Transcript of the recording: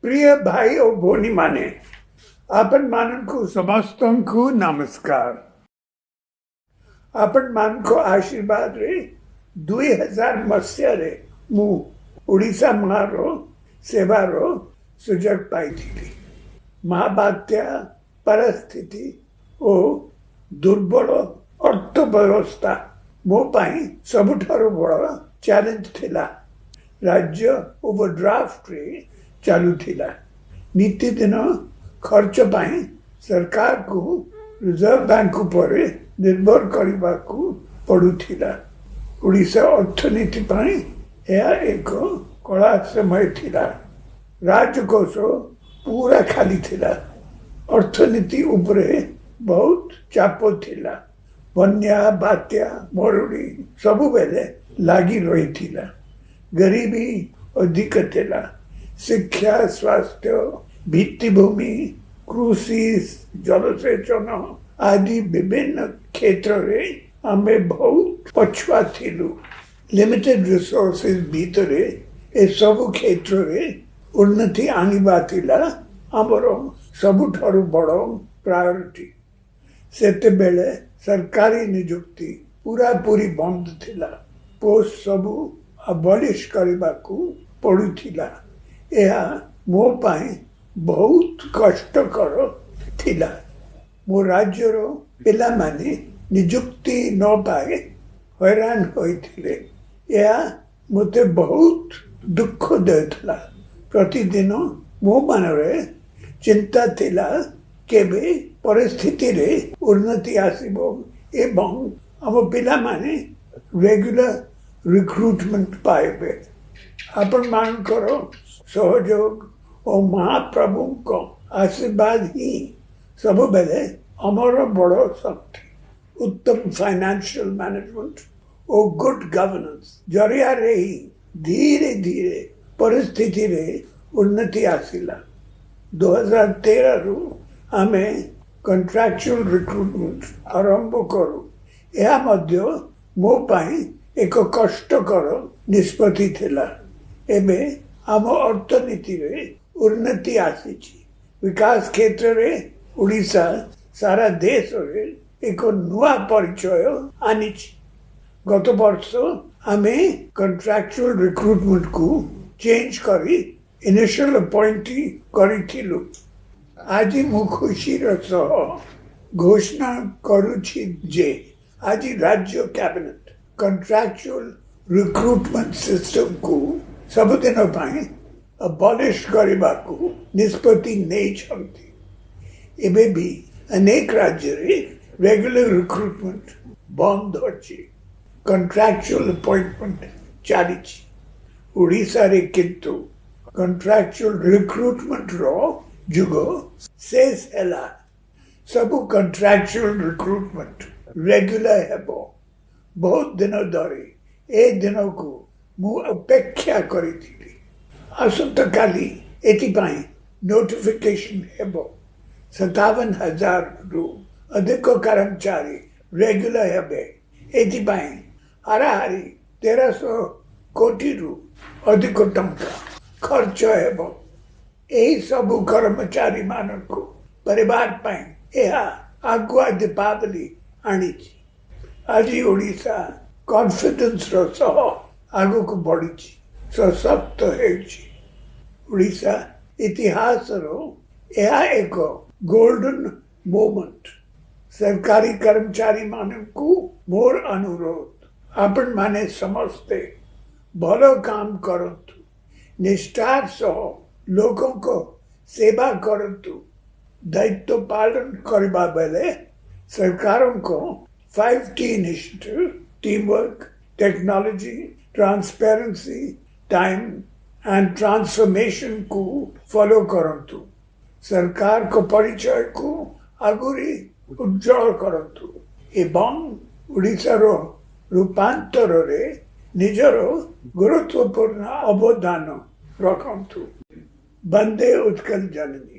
प्रिय भाई और भोनी माने आपण मानक समस्त को नमस्कार। आपण मान को आशीर्वाद रे 2000 मसीह रे मु ओडिशा मारो सेवारो सुजग पाई थी। महाबात्या परिस्थिति ओ दुर्बल अर्थव्यवस्था मो पाई सबुठारो बड़ चैलेंज थिला। राज्य ओवरड्राफ्ट रे चालू थिला। नीति दिन खर्च पाई सरकार को रिजर्व बैंक पर निर्भर करने को पड़ुथिला। ओडिशा अर्थनीति पाई यह एक कड़ा समय थिला। राजकोष पूरा खाली थिला। अर्थनीति उपरे बहुत चाप थिला। बन्या बात्या मरुड़ी सबु बेले लागी रही थिला। गरीबी अधिक थिला। शिक्षा स्वास्थ्य भित्तिभूमि कृषि जलसेचन आदि विभिन्न क्षेत्र रे आमे बहुत पछुआ थिलु। लिमिटेड रिसोर्सेस भीतरे ए सब क्षेत्र रे उन्नति आनिबा थिला हमर सबुठारु बड़ प्रायोरिटी। सेते बेले सरकारी नियुक्ति पूरा पूरी बंद थिला। पोस्ट सबु अबॉलिश करबा को पड़ुथिला। यह मो पाई बहुत कष्टकर थिला। मो राज्यर पिला माने नियुक्ति न पाए हैरान होइथिले। यह मते बहुत दुख देथला। प्रतिदिन मो मनरे चिंता थिला केबे परिस्थिति रे उन्नति आसीबो एवं हम पिला माने रेगुलर रिक्रूटमेंट पाइबे। आपण मान करो सहयोग और महाप्रभु को आशीर्वाद ही सब बेले अमर बड़ शक्ति। उत्तम फाइनेंशियल मैनेजमेंट और गुड गवर्नेंस जरिया रे ही धीरे धीरे परिस्थिति रे उन्नति आसिला। 2013 रु आमे कॉन्ट्रैक्चुअल रिक्रूटमेंट आरंभ करू। यह मध्य मो पाई एक कष्टकर निष्पत्ति थिला। एबे आम अर्थनीति रे उन्नति आसीची। विकास क्षेत्र रे ओडिशा सारा देश रे एक नुआ परिचय आनीची। गत वर्ष आमे कॉन्ट्रैक्चुअल रिक्रूटमेंट को चेंज करी इनिशियल अपॉइंटी करिथिलु। आज मु खुशी सह घोषणा करुछि जे आज राज्य कैबिनेट कॉन्ट्रैक्चुअल रिक्रूटमेंट सिस्टम को सबुदिन पाई अबॉलिश करबा को निष्पत्ति नहीं छंती। एबे भी अनेक राज्य रे रेगुलर रिक्रूटमेंट बंद अछि। Contractual appointment चालीछि। ओडिशा रे किंतु कॉन्ट्रैक्चुअल रिक्रूटमेंट रो जुगो शेष हैला। सबु कॉन्ट्रैक्चुअल रिक्रूटमेंट रेगुलर हेबो। बहुत दिन धरी ए दिन को मु अपेक्षा करिथिली। आसंता काली एतिपाई नोटिफिकेशन हेबो। 57,000 रु अधिक कर्मचारी रेगुलर हेबे। एतिपाई हाराहारी 1300 कोटी रु अधिक टंका खर्च हेबो। एही सबु कर्मचारी मानक परिवार पाई यह आगुआ दीपावली आनीची। आज ओडिशा कॉन्फिडेंस रो सह आगु को बढ़ी सशक्त होइछि। ओडिशा इतिहास रो यह एक गोल्डन मोमेंट। सरकारी कर्मचारी मानक मोर अनुरोध आपण माने समस्ते भलो काम करतु। निष्ठार सह लोगों को सेवा करतु। दायित्व पालन करबा बेले सरकारों को 5T initiative teamwork technology transparency time and transformation को फॉलो करतु। सरकार को परिचय को आगुरी उज्जवल करतु एवं ओडिशा रो रूपांतर रे निजर गुरुत्वपूर्ण अवदान रखतु। वंदे उत्कल जननी।